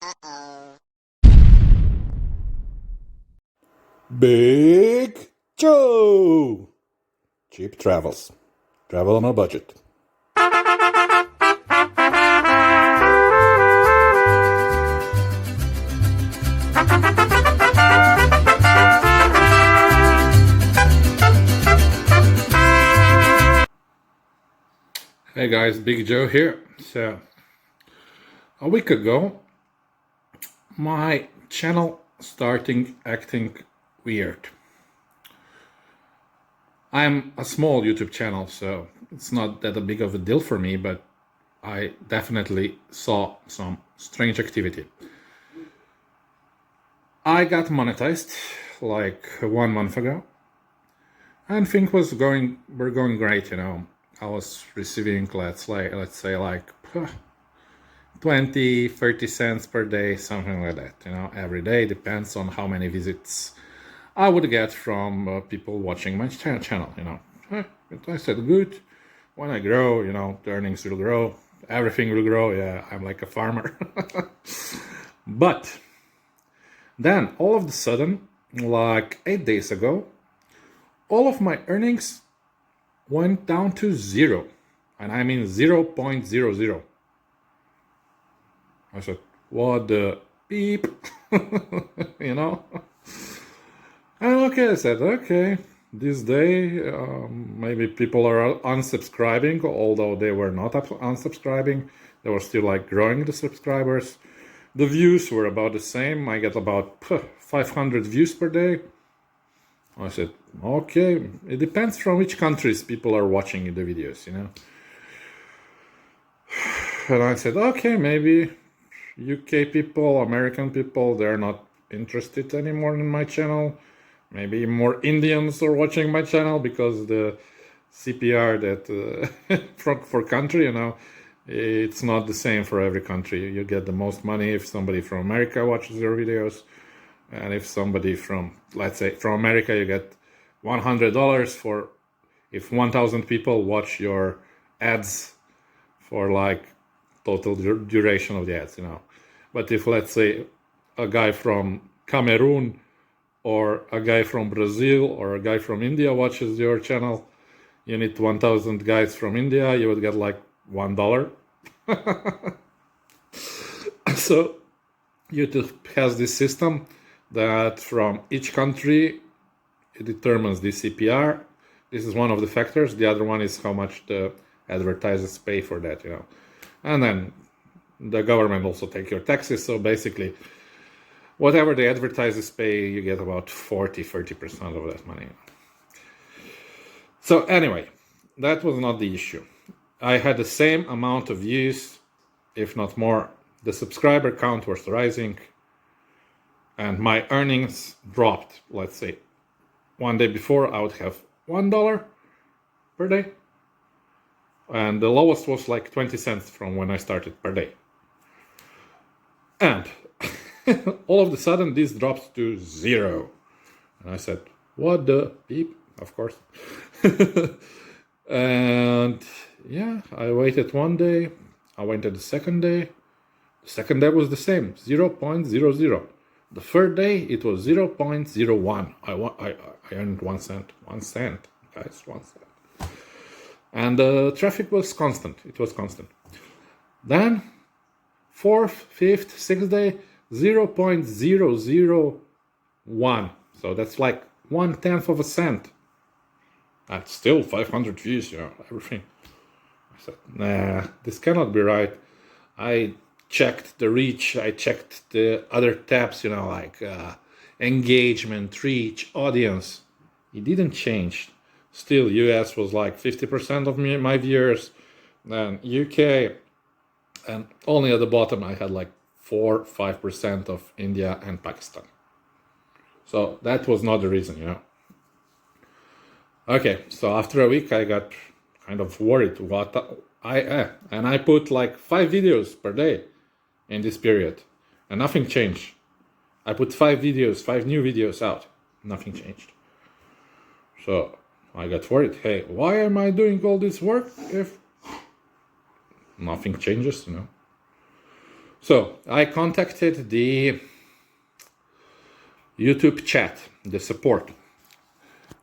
Uh-oh. Big Joe! Cheap travels. Travel on a budget. Hey guys, Big Joe here. So, a week ago, my channel starting acting weird. I'm a small YouTube channel, so it's not that a big of a deal for me, but I definitely saw some strange activity. I got monetized like 1 month ago, and things were going great, you know. I was receiving, let's say like 20, 30 cents per day, something like that, you know, every day. Depends on how many visits I would get from people watching my channel, you know. I said, good, when I grow, you know, the earnings will grow, everything will grow. Yeah, I'm like a farmer. But then all of a sudden, like 8 days ago, all of my earnings went down to zero. And I mean 0.00. I said, what the beep? You know? And okay, I said, okay, this day maybe people are unsubscribing, although they were not unsubscribing. They were still like growing the subscribers. The views were about the same. I get about 500 views per day. I said, okay, it depends from which countries people are watching the videos, you know. And I said, okay, maybe UK people, American people, they're not interested anymore in my channel. Maybe more Indians are watching my channel because the CPR that for country, you know, it's not the same for every country. You get the most money if somebody from America watches your videos, and if somebody from, let's say, from America, you get $100 for if 1,000 people watch your ads for like total duration of the ads, you know. But if, let's say, a guy from Cameroon or a guy from Brazil or a guy from India watches your channel, you need 1,000 guys from India, you would get like $1. So YouTube has this system that from each country it determines the CPR. This is one of the factors. The other one is how much the advertisers pay for that, you know. And then the government also take your taxes. So basically, whatever the advertisers pay, you get about 30% of that money. So anyway, that was not the issue. I had the same amount of views, if not more. The subscriber count was rising, and my earnings dropped. Let's say one day before I would have $1 per day, and the lowest was like 20 cents from when I started per day. And all of a sudden this drops to zero. And I said, what the beep? Of course. And yeah, I waited one day. I waited the second day. The second day was the same, 0.00. The third day it was 0.01. I earned 1 cent. 1 cent, guys, 1 cent. And the traffic was constant. It was constant. Then fourth, fifth, sixth day, 0.001. So that's like 1/10 of a cent. That's still 500 views, you know, everything. I said, nah, this cannot be right. I checked the reach, I checked the other tabs, you know, like engagement, reach, audience. It didn't change. Still, US was like 50% of my viewers, then UK, and only at the bottom I had like 4-5% of India and Pakistan. So that was not the reason, you know. Okay, so after a week I got kind of worried. And I put like 5 videos per day in this period, and nothing changed. I put 5 new videos out, nothing changed. So I got worried. Hey, why am I doing all this work if nothing changes, you know? So I contacted the YouTube chat, the support,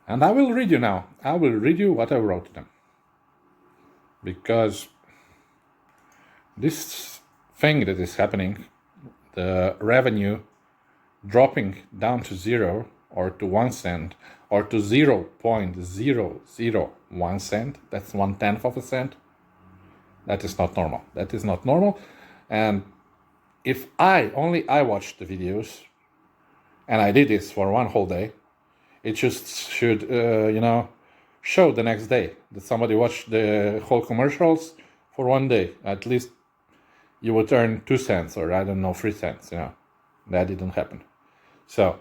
and I will read you now. I will read you what I wrote to them, because this thing that is happening, the revenue dropping down to 0 or to 1 cent or to 0.001 cent, that's 1/10 of a cent, that is not normal. That is not normal. And if I watched the videos, and I did this for one whole day, it just should, show the next day that somebody watched the whole commercials for one day. At least you would earn 2 cents or I don't know, 3 cents, That didn't happen. So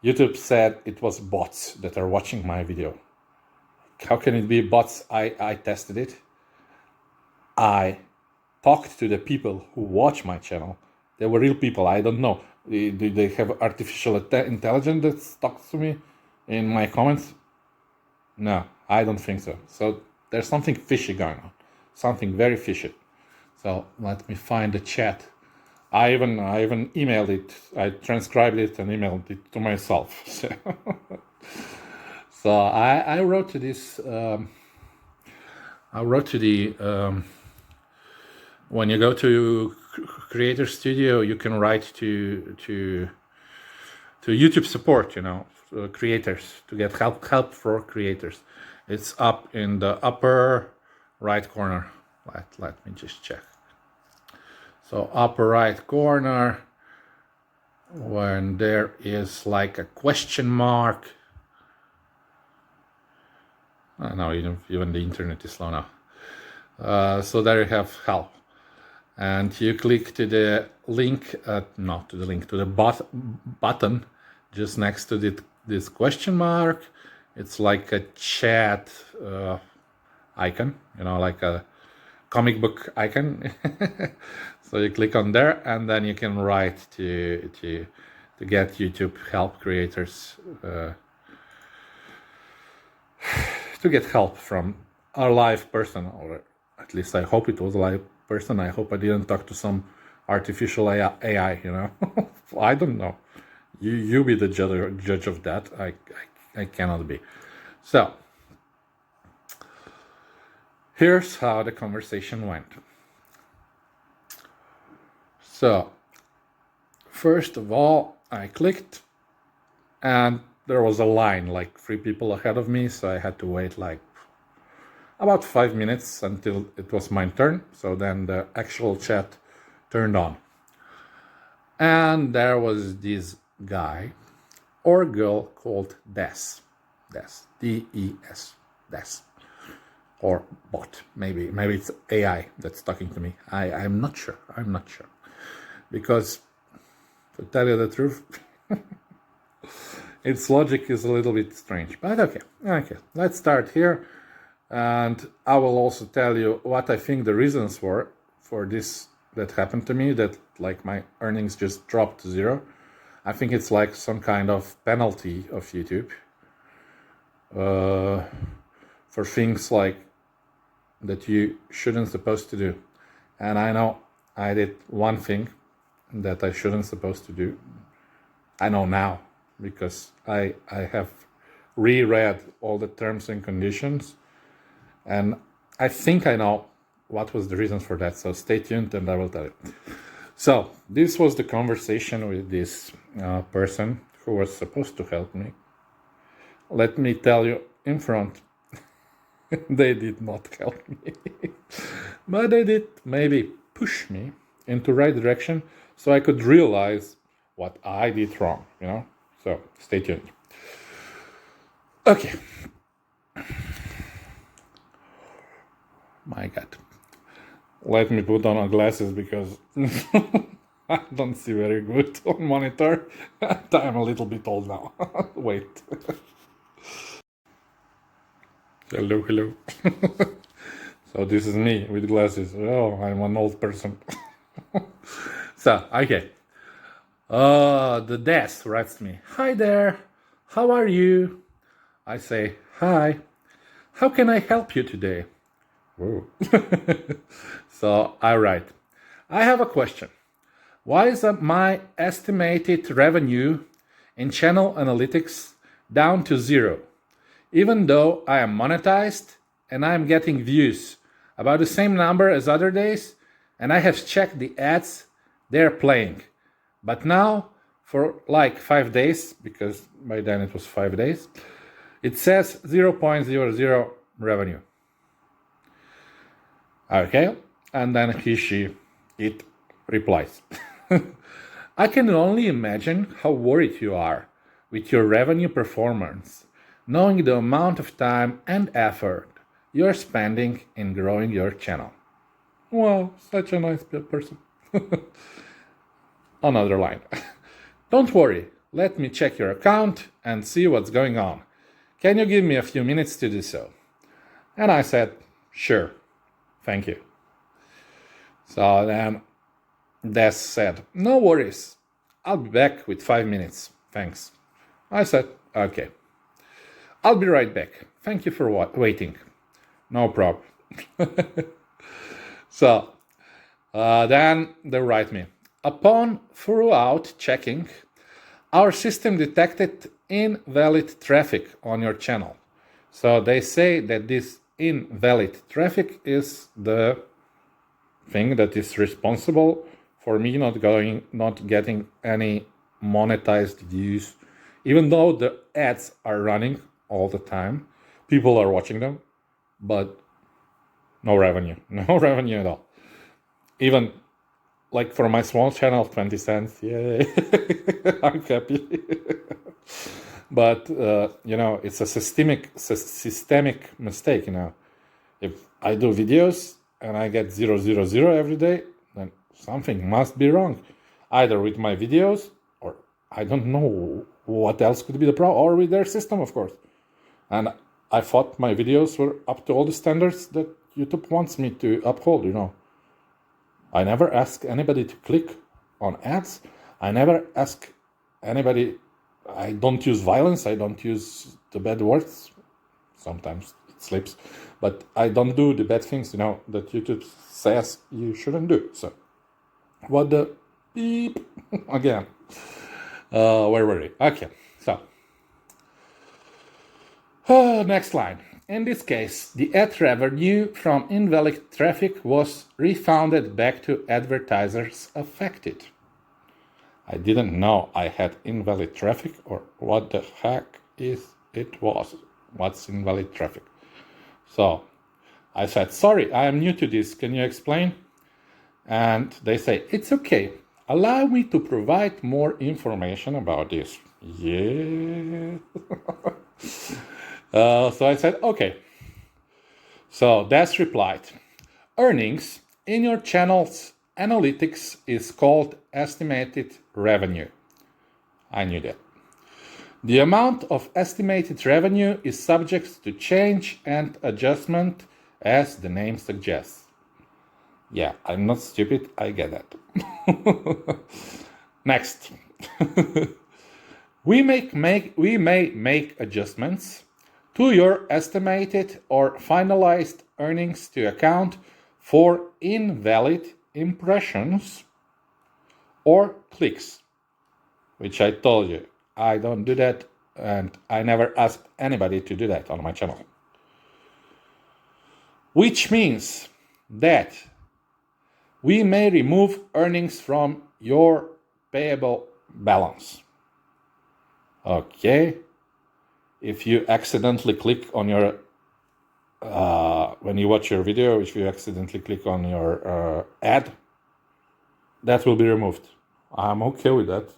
YouTube said it was bots that are watching my video. How can it be bots? I tested it. I talked to the people who watch my channel. They were real people. I don't know. Do they have artificial intelligence that talks to me in my comments? No, I don't think so. So there's something fishy going on. Something very fishy. So let me find the chat. I even emailed it. I transcribed it and emailed it to myself. So I wrote to this. I wrote to the. When you go to Creator Studio, you can write to YouTube support. Creators, to get help for creators. It's up in the upper right corner. Let me just check. So upper right corner, when there is like a question mark. Oh, no, even the internet is slow now. So there you have help. And you click to the link, not to the link, to the button just next to this question mark. It's like a chat icon, like a comic book icon. So you click on there, and then you can write to get YouTube help creators to get help from a live person, or at least I hope it was a live person. I hope I didn't talk to some artificial AI. I don't know. You be the judge of that. I cannot be. So here's how the conversation went. So first of all, I clicked, and there was a line, like 3 people ahead of me, so I had to wait like about 5 minutes until it was my turn. So then the actual chat turned on, and there was this guy or girl called Des, D-E-S, Des, or bot. Maybe it's AI that's talking to me. I'm not sure. Because, to tell you the truth, its logic is a little bit strange. But okay, let's start here. And I will also tell you what I think the reasons were for this that happened to me, that like my earnings just dropped to 0. I think it's like some kind of penalty of YouTube for things like that you shouldn't supposed to do. And I know I did one thing that I shouldn't supposed to do. I know now, because I have reread all the terms and conditions, and I think I know what was the reasons for that. So stay tuned and I will tell you. So this was the conversation with this person who was supposed to help me. Let me tell you in front, they did not help me. But they did maybe push me into right direction so I could realize what I did wrong, So stay tuned. Okay. My God. Let me put on my glasses because I don't see very good on monitor. I'm a little bit old now. Wait. Hello. So this is me with glasses. Oh, I'm an old person. So, okay. The desk writes me, "Hi there, how are you?" I say, "Hi, how can I help you today?" Whoa. So I write, "I have a question. Why is my estimated revenue in channel analytics down to 0, even though I am monetized and I am getting views about the same number as other days, and I have checked the ads they're playing. But now, for like 5 days, because by then it was 5 days, it says 0.00 revenue. Okay, and then it replies. I can only imagine how worried you are with your revenue performance, knowing the amount of time and effort you're spending in growing your channel. Wow, such a nice person. Another line. Don't worry, let me check your account and see what's going on. Can you give me a few minutes to do so? And I said, sure, thank you. So then Des said, no worries, I'll be back with 5 minutes, thanks. I said, okay. I'll be right back. Thank you for waiting. No problem. So then they write me, upon throughout checking, our system detected invalid traffic on your channel. So they say that this invalid traffic is the thing that is responsible for me not getting any monetized views, even though the ads are running all the time. People are watching them, but no revenue at all. Even like for my small channel, 20 cents, yay, I'm happy. But, it's a systemic mistake, If I do videos and I get 000 every day, then something must be wrong, either with my videos or I don't know what else could be the problem, or with their system, of course. And I thought my videos were up to all the standards that YouTube wants me to uphold, I never ask anybody to click on ads. I never ask anybody, I don't use violence, I don't use the bad words. Sometimes it slips, but I don't do the bad things, that YouTube says you shouldn't do. So, what the beep? Again. Where were we? Okay, so. Next line. In this case, the ad revenue from invalid traffic was refunded back to advertisers affected. I didn't know I had invalid traffic, or what the heck was. What's invalid traffic? So I said, sorry, I am new to this. Can you explain? And they say, it's okay. Allow me to provide more information about this. Yeah. So I said, okay. So Des replied, earnings in your channel's analytics is called estimated revenue. I knew that. The amount of estimated revenue is subject to change and adjustment, as the name suggests. Yeah, I'm not stupid, I get that. Next. We may make adjustments to your estimated or finalized earnings to account for invalid impressions or clicks, which I told you, I don't do that, and I never asked anybody to do that on my channel. Which means that we may remove earnings from your payable balance. Okay. If you accidentally click on your, when you watch your video, if you accidentally click on your ad, that will be removed. I'm okay with that,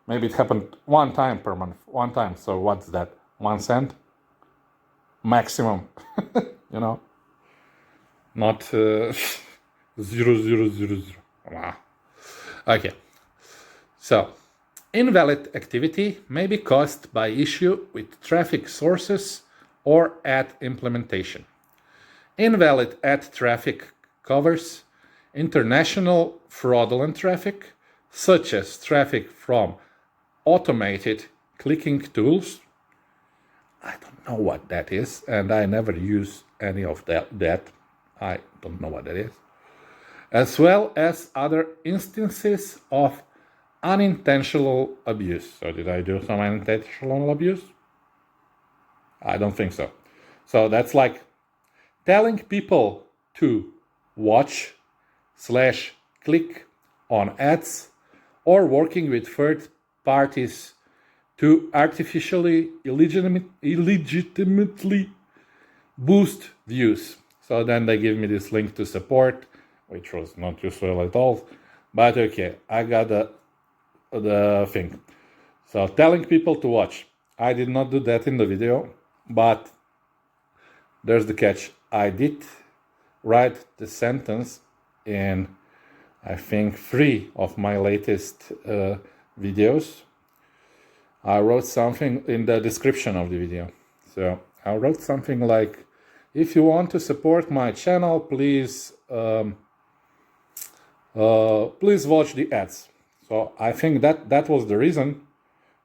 Maybe it happened one time per month, So what's that? 1 cent? Maximum, Not 0.000. Wow. Okay. So, invalid activity may be caused by issue with traffic sources or ad implementation. Invalid ad traffic covers international fraudulent traffic, such as traffic from automated clicking tools. I don't know what that is, and I never use any of that. I don't know what that is. as well as other instances of unintentional abuse. So did I do some unintentional abuse? I don't think so. So that's like telling people to watch / click on ads, or working with third parties to artificially illegitimately boost views. So then they give me this link to support, which was not useful at all. But okay, I got the thing. So telling people to watch. I did not do that in the video, but there's the catch. I did write the sentence in, I think, 3 of my latest videos. I wrote something in the description of the video. So I wrote something like, if you want to support my channel, please please watch the ads. So I think that was the reason.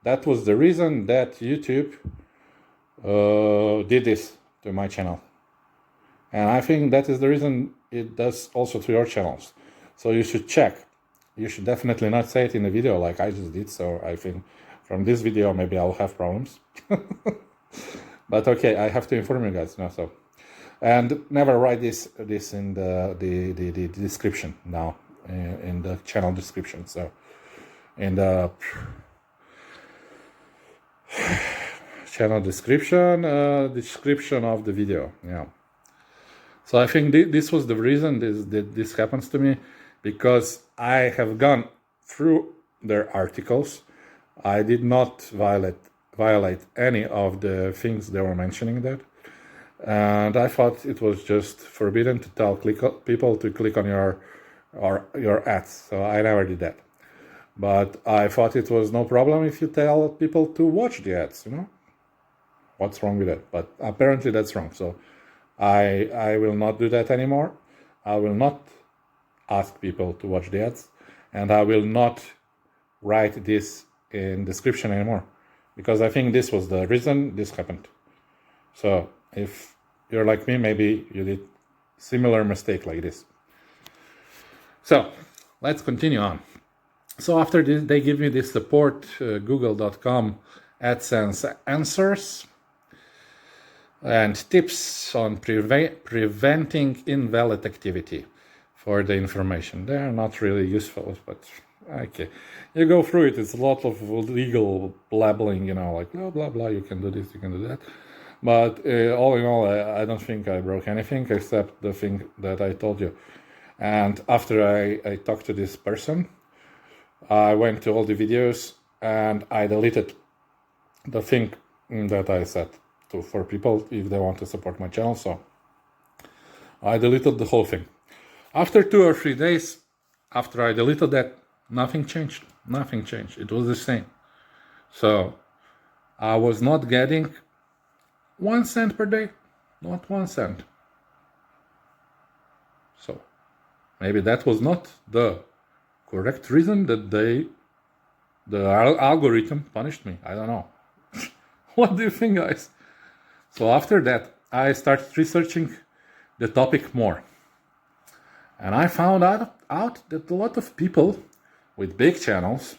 That was the reason that YouTube did this to my channel. And I think that is the reason it does also to your channels. So you should check. You should definitely not say it in the video like I just did. So I think from this video maybe I'll have problems. But okay, I have to inform you guys now. So, and never write this in the description now, in the channel description. So in the channel description of the video. Yeah. So I think this was the reason this happens to me, because I have gone through their articles. I did not violate any of the things they were mentioning there, and I thought it was just forbidden to tell people to click on your ads. So I never did that. But I thought it was no problem if you tell people to watch the ads. You know, what's wrong with that? But apparently that's wrong. So I will not do that anymore. I will not ask people to watch the ads, and I will not write this in description anymore, because I think this was the reason this happened. So if you're like me, maybe you did similar mistake like this. So let's continue on. So after this, they give me this support, google.com AdSense answers and tips on preventing invalid activity for the information. They are not really useful, but okay. You go through it, it's a lot of legal blabbling, you know, like blah, blah, blah, you can do this, you can do that. But all in all, I don't think I broke anything except the thing that I told you. And after I talked to this person, I went to all the videos and I deleted the thing that I said for people if they want to support my channel. So I deleted the whole thing. After 2 or 3 days after I deleted that, nothing changed. Nothing changed. It was the same. So I was not getting 1 cent per day. Not 1 cent. So maybe that was not the correct reason that the algorithm punished me. I don't know. What do you think, guys? So after that, I started researching the topic more. And I found out that a lot of people with big channels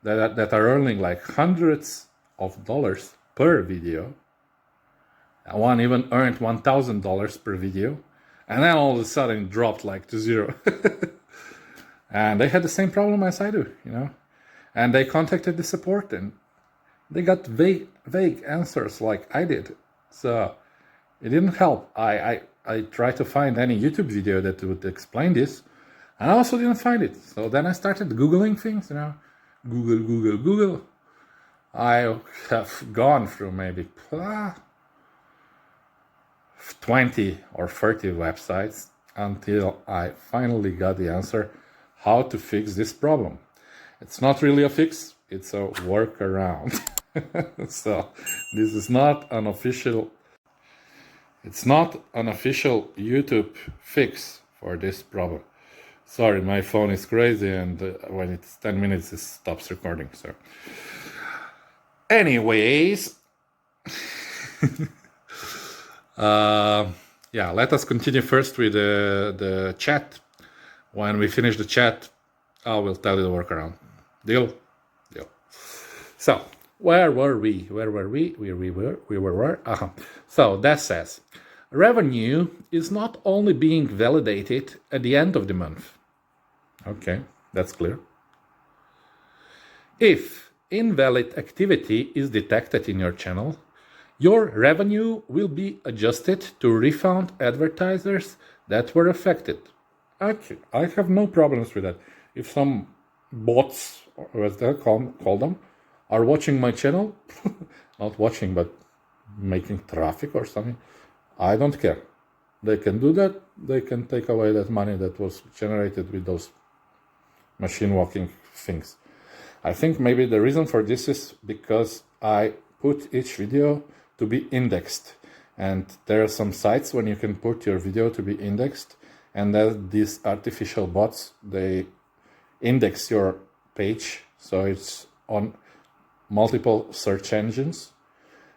that are earning like hundreds of dollars per video, one even earned $1,000 per video, and then all of a sudden dropped like to zero. And they had the same problem as I do, you know. And they contacted the support and they got vague answers like I did. So it didn't help. I tried to find any YouTube video that would explain this, and I also didn't find it. So then I started Googling things, you know. Google. I have gone through maybe 20 or 30 websites until I finally got the answer how to fix this problem. It's not really a fix, it's a workaround. So this is not an official, it's not an official YouTube fix for this problem. Sorry, my phone is crazy, and when it's 10 minutes it stops recording. So anyways, yeah, let us continue first with the chat When we finish the chat, I will tell you the workaround. Deal? Deal. So, where were we? So that says, revenue is not only being validated at the end of the month. Okay, that's clear. If invalid activity is detected in your channel, your revenue will be adjusted to refund advertisers that were affected. Okay, I have no problems with that. If some bots, or as they call them, are watching my channel, not watching, but making traffic or something, I don't care. They can do that. They can take away that money that was generated with those machine walking things. I think maybe the reason for this is because I put each video to be indexed. And there are some sites when you can put your video to be indexed, and then these artificial bots, they index your page so it's on multiple search engines,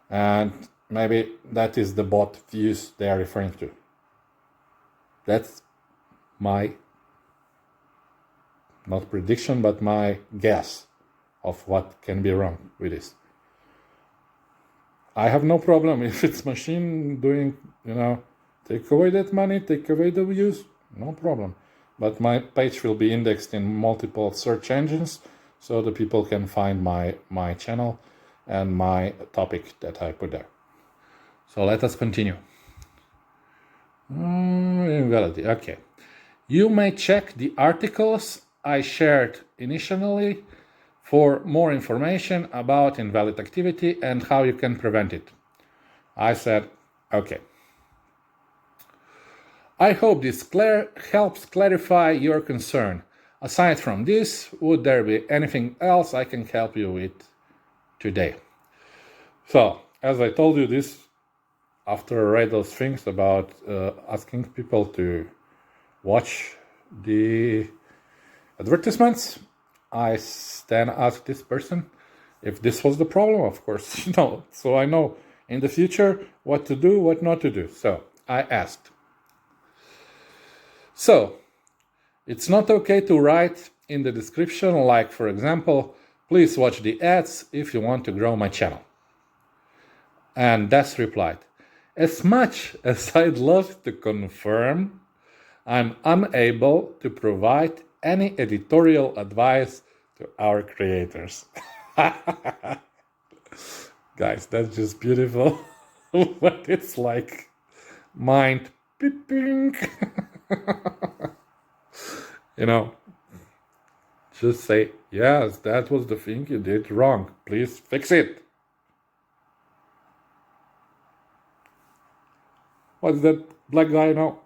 and maybe that is the bot views they are referring to. That's my, not prediction, but my guess of what can be wrong with this. I have no problem if it's machine doing, take away that money, take away the views, no problem. But my page will be indexed in multiple search engines so the people can find my channel and my topic that I put there. So let us continue. Invalid, okay. You may check the articles I shared initially for more information about invalid activity and how you can prevent it. I said, okay. I hope this helps clarify your concern. Aside from this, would there be anything else I can help you with today? So, as I told you this, after I read those things about asking people to watch the advertisements, I then asked this person if this was the problem, of course, so I know in the future what to do, what not to do. So I asked. So it's not okay to write in the description, like, for example, please watch the ads if you want to grow my channel. And Das replied, as much as I'd love to confirm, I'm unable to provide any editorial advice to our creators. Guys, that's just beautiful. But it's like mind beeping. Just say, yes, that was the thing you did wrong. Please fix it. What's that black guy now?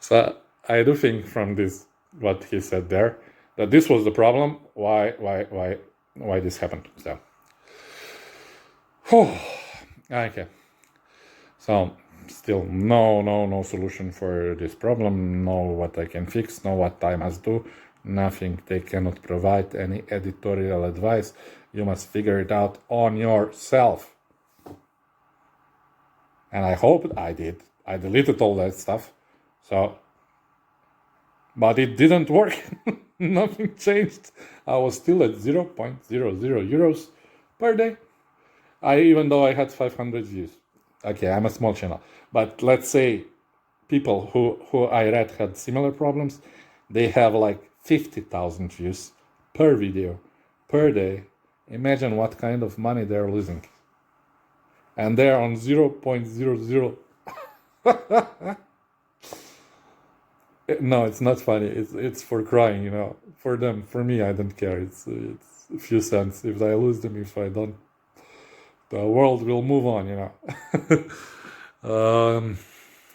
So I do think from this, what he said there, that this was the problem. Why this happened? So, okay. So still no solution for this problem. No what I can fix. No what I must do. Nothing. They cannot provide any editorial advice. You must figure it out on yourself. And I hope I did. I deleted all that stuff. So, but it didn't work. Nothing changed. I was still at 0.00 euros per day. Even though I had 500 views. Okay, I'm a small channel. But let's say people who I read had similar problems. They have like 50,000 views per video, per day. Imagine what kind of money they're losing. And they're on 0.00. No, it's not funny. It's for crying, For them, for me, I don't care. It's a few cents. If I lose them, if I don't, the world will move on,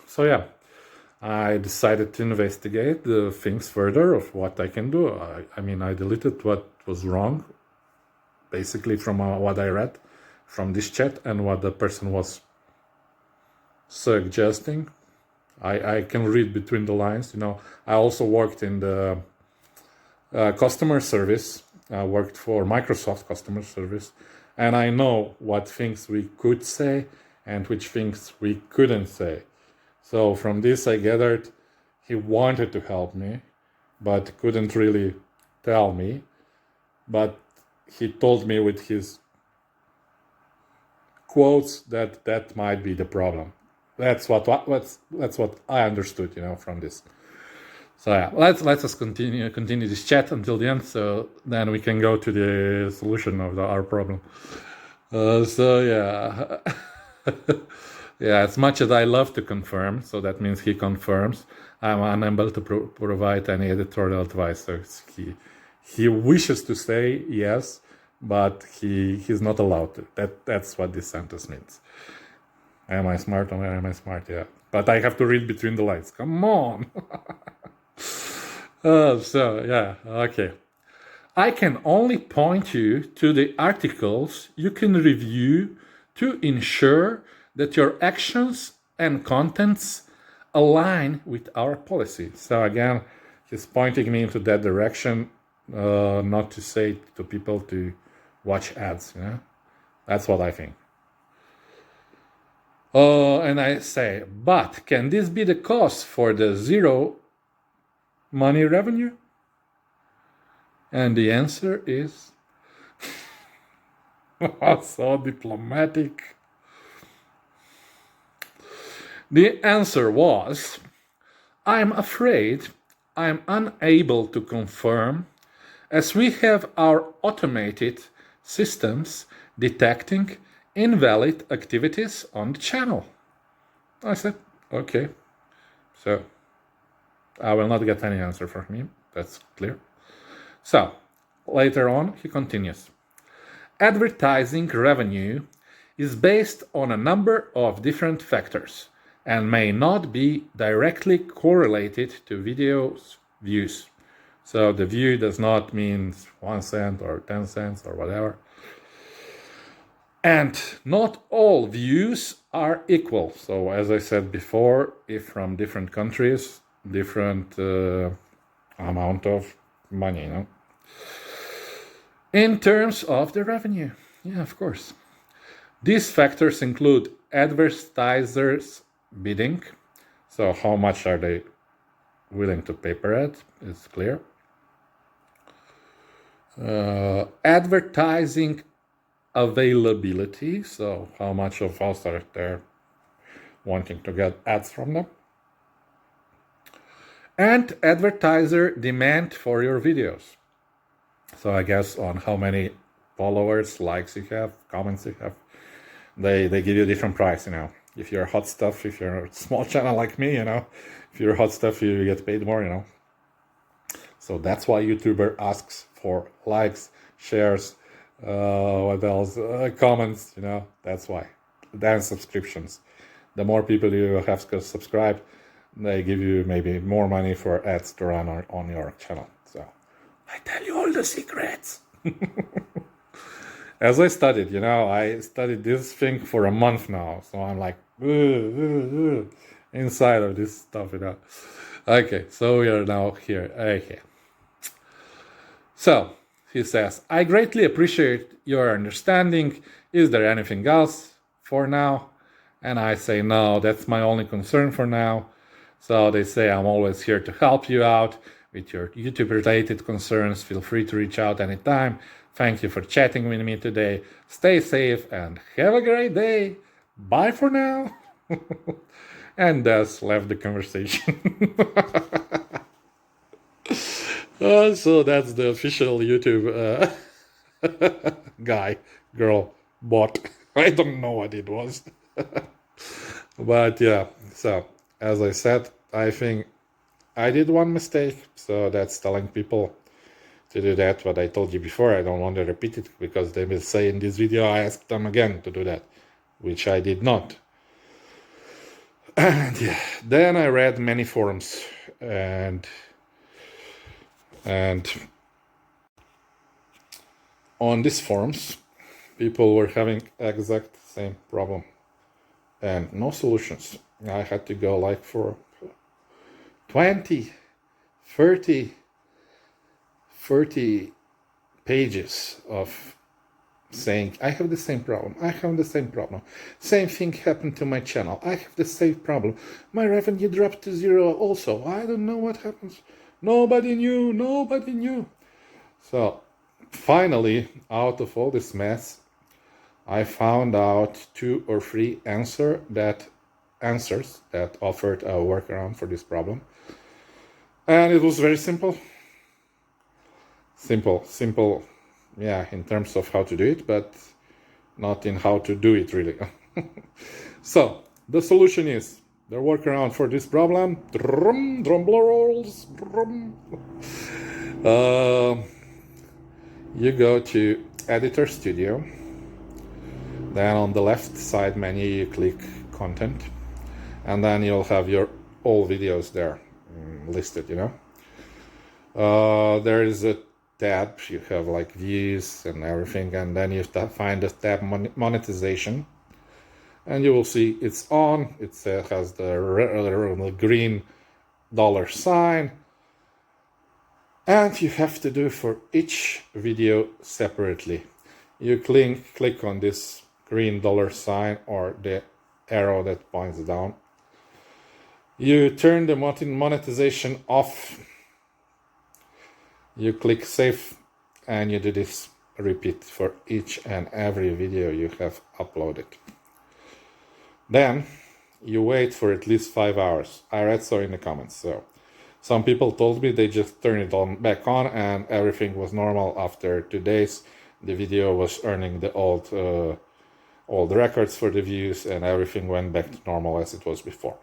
So yeah, I decided to investigate the things further of what I can do. I deleted what was wrong, basically from what I read from this chat and what the person was suggesting. I can read between the lines, I also worked in the customer service. I worked for Microsoft customer service, and I know what things we could say and which things we couldn't say. So from this I gathered he wanted to help me, but couldn't really tell me. But he told me with his quotes that that might be the problem. That's what I understood, from this. So yeah, let's us continue this chat until the end, so then we can go to the solution of our problem. So yeah, yeah. As much as I love to confirm, so that means he confirms, I'm unable to provide any editorial advice. So he wishes to say yes, but he's not allowed to. That's what this sentence means. Am I smart or am I smart? Yeah, but I have to read between the lines. Come on. So yeah, okay. I can only point you to the articles you can review to ensure that your actions and contents align with our policy. So again, he's pointing me into that direction, not to say to people to watch ads. That's what I think. And I say, but can this be the cause for the zero money revenue? And the answer is so diplomatic. The answer was, I'm afraid I'm unable to confirm, as we have our automated systems detecting invalid activities on the channel. I said, okay. So I will not get any answer from him. That's clear. So later on, he continues. Advertising revenue is based on a number of different factors and may not be directly correlated to videos views. So the view does not mean 1 cent or 10 cents or whatever. And not all views are equal. So as I said before, if from different countries, different amount of money, In terms of the revenue, yeah, of course. These factors include advertisers' bidding, so how much are they willing to pay per ad, is clear. Advertising availability, so how much of us are there wanting to get ads from them. And advertiser demand for your videos. So I guess on how many followers, likes you have, comments you have, they give you a different price, If you're hot stuff, if you're a small channel like me, if you're hot stuff, you get paid more, So that's why YouTuber asks for likes, shares, what else, comments, that's why. Then subscriptions. The more people you have to subscribe, they give you maybe more money for ads to run on your channel. So I tell you all the secrets. As I studied, I studied this thing for a month now. So I'm like, inside of this stuff, Okay, so we are now here. Okay. So he says, I greatly appreciate your understanding. Is there anything else for now? And I say, no, that's my only concern for now. So they say, I'm always here to help you out with your YouTube-related concerns. Feel free to reach out anytime. Thank you for chatting with me today. Stay safe and have a great day. Bye for now. And thus left the conversation. So that's the official YouTube guy, girl, bot. I don't know what it was. But yeah, so as I said, I think I did one mistake. So that's telling people to do that, what I told you before. I don't want to repeat it because they will say in this video I asked them again to do that, which I did not. And yeah, then I read many forums and on these forums people were having exact same problem and no solutions. I had to go like for 20, 30 pages of saying, I have the same problem, I have the same problem, same thing happened to my channel, I have the same problem, my revenue dropped to zero also, I don't know what happens, nobody knew. So finally, out of all this mess, I found out 2 or 3 answers that offered a workaround for this problem, and it was very simple, yeah, in terms of how to do it, but not in how to do it really. So the solution is the workaround for this problem. Drum rolls. You go to Editor Studio, then on the left side menu you click Content, and then you'll have your all videos there listed, there is a tab, you have like views and everything, and then you find the tab monetization, and you will see it's on. It has the green $sign, and you have to do for each video separately. You click on this green $sign or the arrow that points down. You turn the monetization off. You click save, and you do this repeat for each and every video you have uploaded. Then you wait for at least 5 hours. I read so in the comments. So some people told me they just turned it back on and everything was normal. After 2 days, the video was earning the old records for the views, and everything went back to normal as it was before.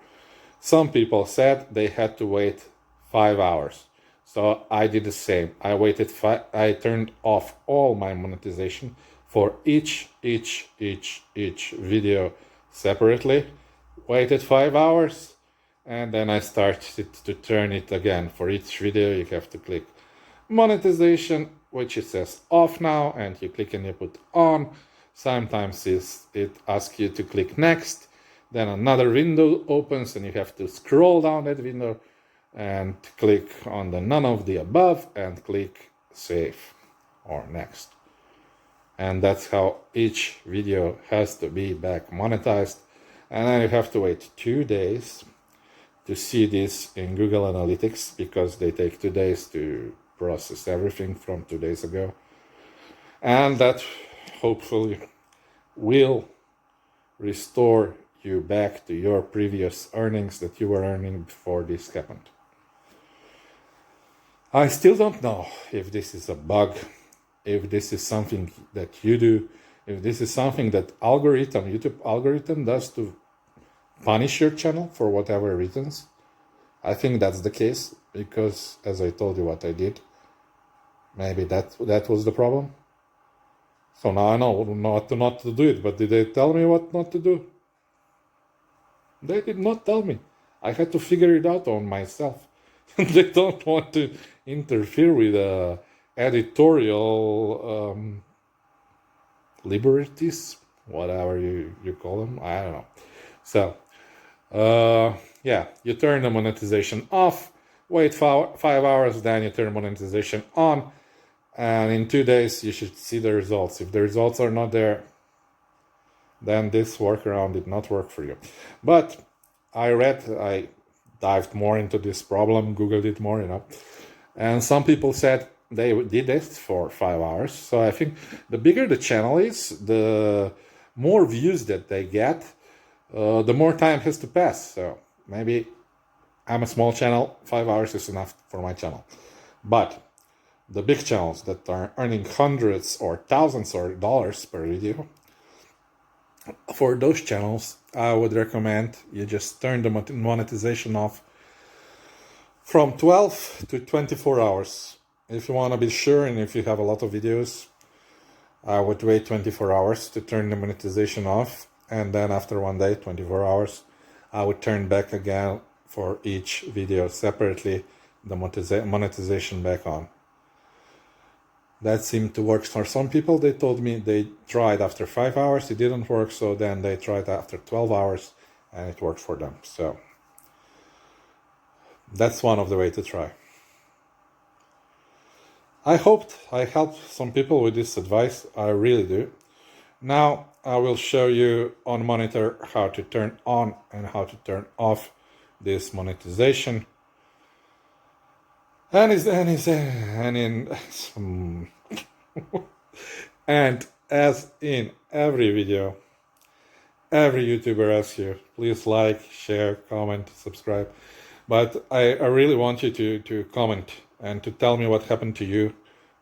Some people said they had to wait 5 hours. So I did the same. I waited I turned off all my monetization for each video separately, waited 5 hours, and then I started to turn it again. For each video you have to click monetization, which it says off now, and you click and you put on. Sometimes it asks you to click next, then another window opens and you have to scroll down that window and click on the none of the above and click save or next. And that's how each video has to be back monetized. And then you have to wait 2 days to see this in Google Analytics, because they take 2 days to process everything from 2 days ago. And that hopefully will restore you back to your previous earnings that you were earning before this happened. I still don't know if this is a bug, if this is something that you do, if this is something that YouTube algorithm does to punish your channel for whatever reasons. I think that's the case, because as I told you what I did, maybe that was the problem. So now I know not to do it, but did they tell me what not to do? They did not tell me. I had to figure it out on myself. They don't want to interfere with editorial liberties, whatever you call them. I don't know. So, yeah, you turn the monetization off, wait 5 hours, then you turn monetization on, and in 2 days you should see the results. If the results are not there, then this workaround did not work for you. But I dived more into this problem, Googled it more, and some people said they did it for 5 hours. So I think the bigger the channel is, the more views that they get, the more time has to pass. So maybe I'm a small channel, 5 hours is enough for my channel. But the big channels that are earning hundreds or thousands of dollars per video, for those channels, I would recommend you just turn the monetization off from 12 to 24 hours. If you want to be sure, and if you have a lot of videos, I would wait 24 hours to turn the monetization off. And then after 1 day, 24 hours, I would turn back again for each video separately, the monetization back on. That seemed to work for some people. They told me they tried after 5 hours, it didn't work, so then they tried after 12 hours and it worked for them. So that's one of the ways to try. I hoped I helped some people with this advice. I really do. Now I will show you on monitor how to turn on and how to turn off this monetization. And as in every video, every YouTuber asks you, please like, share, comment, subscribe. But I really want you to comment and to tell me what happened to you,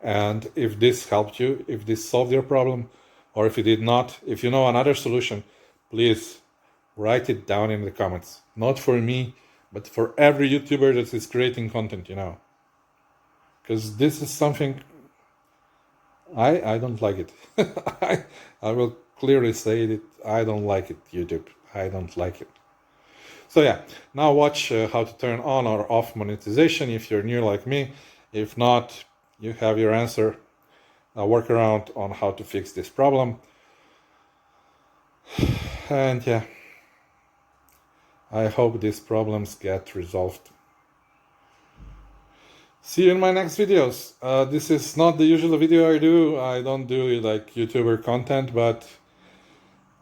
and if this helped you, if this solved your problem, or if it did not. If you know another solution, please write it down in the comments. Not for me, but for every YouTuber that is creating content, because this is something I don't like it. I will clearly say it. I don't like it, YouTube. I don't like it. So yeah, now watch how to turn on or off monetization if you're new like me. If not, you have your answer, a workaround on how to fix this problem. And yeah, I hope these problems get resolved. See you in my next videos. This is not the usual video I do. I don't do like YouTuber content, but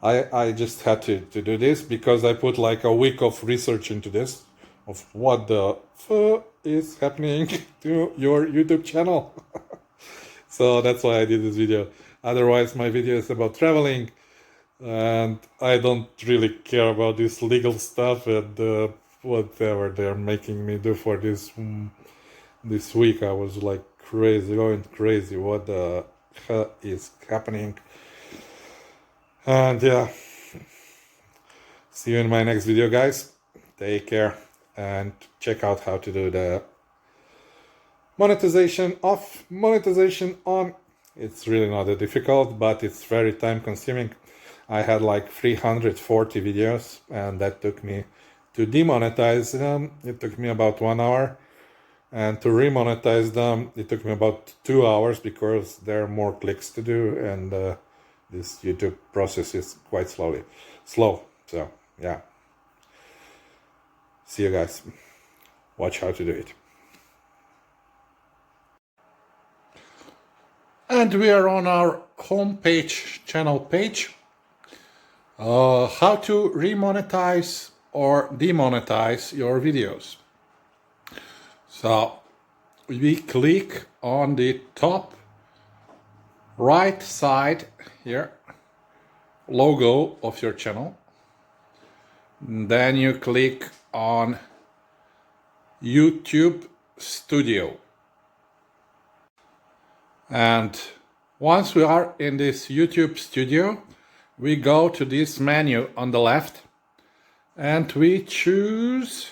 I just had to do this because I put like a week of research into this, of what the fuck is happening to your YouTube channel. So that's why I did this video. Otherwise, my video is about traveling, and I don't really care about this legal stuff and whatever they're making me do for this week. I was like going crazy. What the hell is happening? And yeah, see you in my next video, guys. Take care and check out how to do the monetization off, monetization on. It's really not that difficult, but it's very time consuming. I had like 340 videos, and that took me to demonetize them. It took me about 1 hour, and to remonetize them, it took me about 2 hours because there are more clicks to do, and this YouTube process is quite slow. So yeah, see you guys. Watch how to do it. And we are on our homepage, channel page. How to remonetize or demonetize your videos. So we click on the top right side here, logo of your channel. Then you click on YouTube Studio. And once we are in this YouTube Studio, we go to this menu on the left and we choose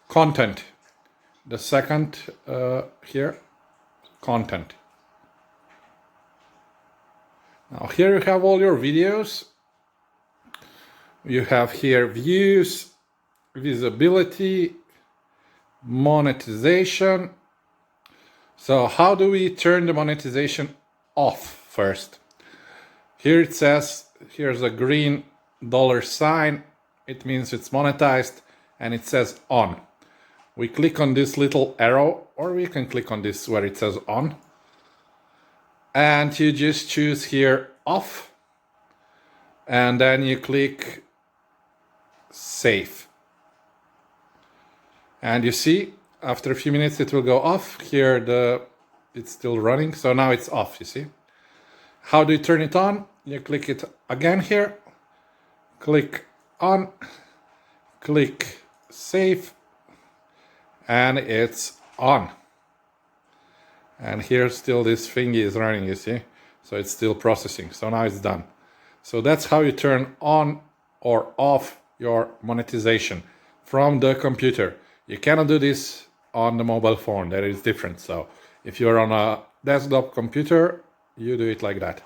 content. The second here, content. Now here you have all your videos. You have here views, visibility, monetization. So how do we turn the monetization off first? Here it says, here's a green $sign. It means it's monetized, and it says on. We click on this little arrow, or we can click on this where it says on. And you just choose here off. And then you click save. And you see, after a few minutes it will go off. Here it's still running, so now it's off, you see. How do you turn it on? You click it again here, click on, click save, and it's on. And here still this thingy is running, you see. So it's still processing, so now it's done. So that's how you turn on or off your monetization from the computer. You cannot do this on the mobile phone, that is different. So if you're on a desktop computer, you do it like that.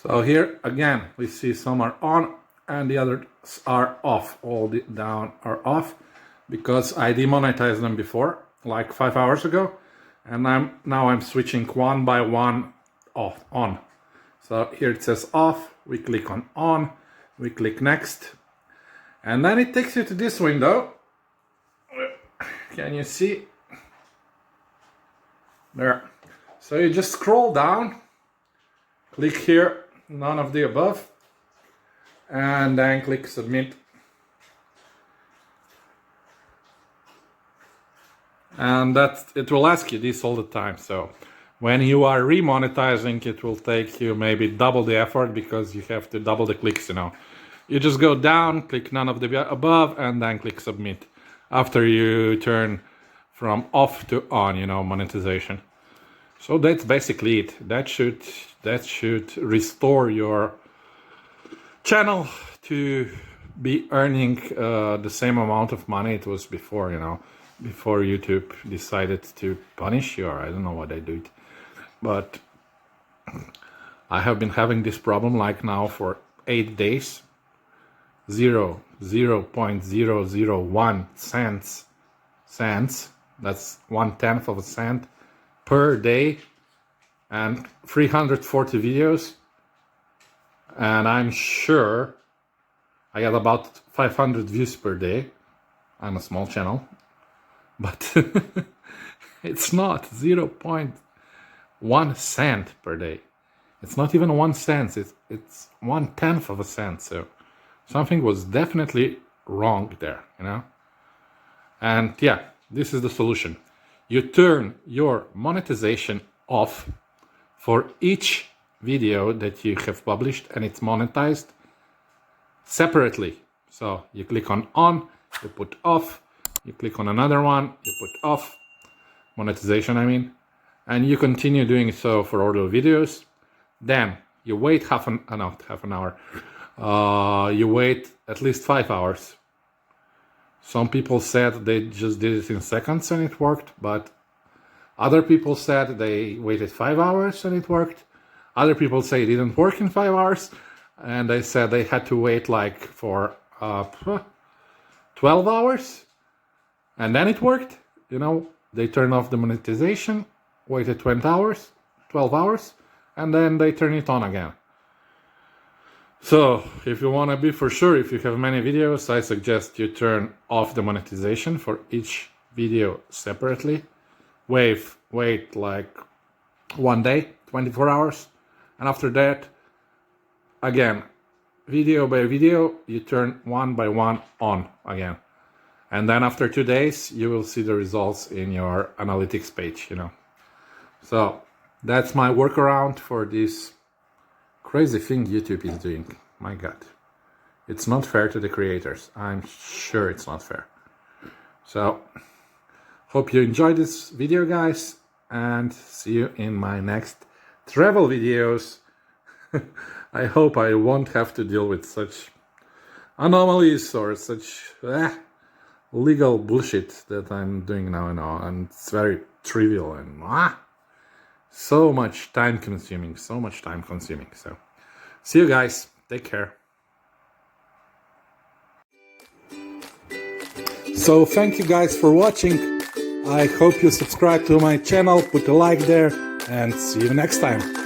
So here again, we see some are on and the others are off. All the down are off because I demonetized them before, like 5 hours ago, and now I'm switching one by one off, on. So here it says off, we click on, we click next, and then it takes you to this window. Can you see? There. So you just scroll down, click here, none of the above, and then click submit. And it will ask you this all the time. So when you are remonetizing, it will take you maybe double the effort because you have to double the clicks, You just go down, click none of the above, and then click submit. After you turn from off to on, monetization. So that's basically it. That should restore your channel to be earning the same amount of money it was before, before YouTube decided to punish you, or I don't know why they do it. But I have been having this problem like now for 8 days. 0.001 cents, that's 1/10 of a cent per day, and 340 videos, and I'm sure I got about 500 views per day. I'm a small channel, but it's not 0.1 cent per day. It's not even 1 cent, it's 1/10 of a cent, so something was definitely wrong there, And yeah, this is the solution. You turn your monetization off for each video that you have published and it's monetized separately. So you click on you put off, you click on another one, you put off, monetization I mean, and you continue doing so for all the videos. Then you wait half an hour. You wait at least 5 hours. Some people said they just did it in seconds and it worked, but other people said they waited 5 hours and it worked. Other people say it didn't work in 5 hours, and they said they had to wait like for 12 hours, and then it worked. They turned off the monetization, waited 12 hours, and then they turn it on again. So if you want to be for sure, if you have many videos, I suggest you turn off the monetization for each video separately. Wait like 1 day, 24 hours, and after that, again, video by video, you turn one by one on again. And then after 2 days, you will see the results in your analytics page, So that's my workaround for this crazy thing YouTube is doing. My God. It's not fair to the creators. I'm sure it's not fair. So, hope you enjoyed this video, guys, and see you in my next travel videos. I hope I won't have to deal with such anomalies or such legal bullshit that I'm doing now, and it's very trivial and so much time consuming. So, see you guys. Take care. So thank you guys for watching. I hope you subscribe to my channel, put a like there, and see you next time.